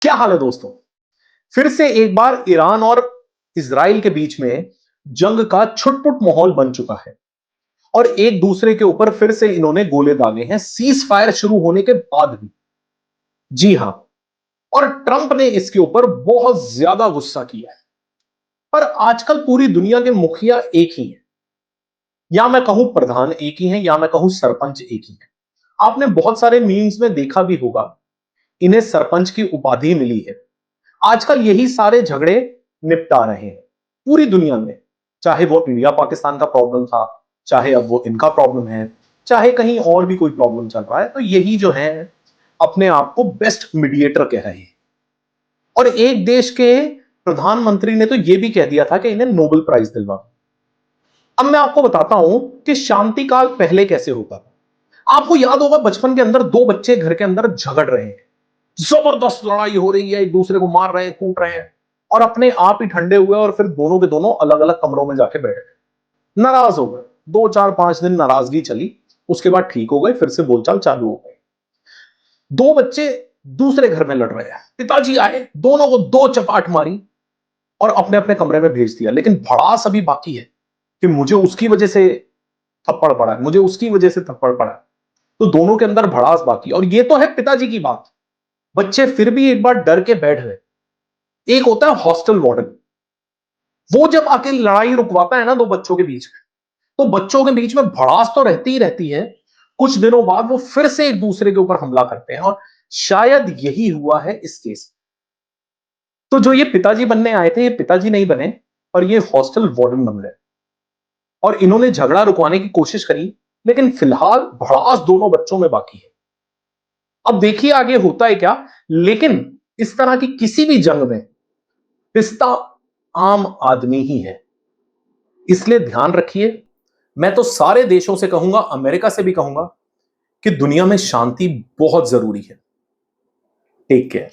क्या हाल है दोस्तों। फिर से एक बार ईरान और इजराइल के बीच में जंग का छुटपुट माहौल बन चुका है और एक दूसरे के ऊपर फिर से इन्होंने गोले दागे हैं सीज फायर शुरू होने के बाद भी। जी हां, और ट्रंप ने इसके ऊपर बहुत ज्यादा गुस्सा किया है। पर आजकल पूरी दुनिया के मुखिया एक ही है, या मैं कहूं प्रधान एक ही है, या मैं कहूं सरपंच एक ही है। आपने बहुत सारे मीम्स में देखा भी होगा, इन्हें सरपंच की उपाधि मिली है। आजकल यही सारे झगड़े निपटा रहे हैं पूरी दुनिया में। चाहे वो इंडिया पाकिस्तान का प्रॉब्लम था, चाहे अब वो इनका प्रॉब्लम है, चाहे कहीं और भी कोई प्रॉब्लम चल रहा है, तो यही जो है अपने आप को बेस्ट मीडिएटर कह रहे हैं। और एक देश के प्रधानमंत्री ने तो यह भी कह दिया था कि इन्हें नोबेल प्राइज दिलवा। अब मैं आपको बताता हूं कि शांति काल पहले कैसे होता था। आपको याद होगा बचपन के अंदर दो बच्चे घर के अंदर झगड़ रहे हैं, जबरदस्त लड़ाई हो रही है, एक दूसरे को मार रहे हैं, कूट रहे हैं, और अपने आप ही ठंडे हुए और फिर दोनों के दोनों अलग अलग कमरों में जाके बैठ गए, नाराज हो गए। 2 4 5 दिन नाराजगी चली, उसके बाद ठीक हो गए, फिर से बोलचाल चालू हो गई। दो बच्चे दूसरे घर में लड़ रहे हैं, पिताजी आए, दोनों को दो चपाट मारी और अपने अपने कमरे में भेज दिया। लेकिन भड़ास अभी बाकी है कि मुझे उसकी वजह से थप्पड़ पड़ा है, मुझे उसकी वजह से थप्पड़ पड़ा है। तो दोनों के अंदर भड़ास बाकी, और ये तो है पिताजी की बात। बच्चे फिर भी एक बार डर के बैठ गए। एक होता है हॉस्टल वार्डन, वो जब आके लड़ाई रुकवाता है ना दो बच्चों के बीच में, तो बच्चों के बीच में भड़ास तो रहती ही रहती है। कुछ दिनों बाद वो फिर से एक दूसरे के ऊपर हमला करते हैं, और शायद यही हुआ है इस केस। तो जो ये पिताजी बनने आए थे, ये पिताजी नहीं बने, और ये हॉस्टल वार्डन बन गए। और इन्होंने झगड़ा रुकवाने की कोशिश करी, लेकिन फिलहाल भड़ास दोनों बच्चों में बाकी है। अब देखिए आगे होता है क्या। लेकिन इस तरह की किसी भी जंग में पिस्ता आम आदमी ही है, इसलिए ध्यान रखिए। मैं तो सारे देशों से कहूंगा, अमेरिका से भी कहूंगा, कि दुनिया में शांति बहुत जरूरी है। Take care.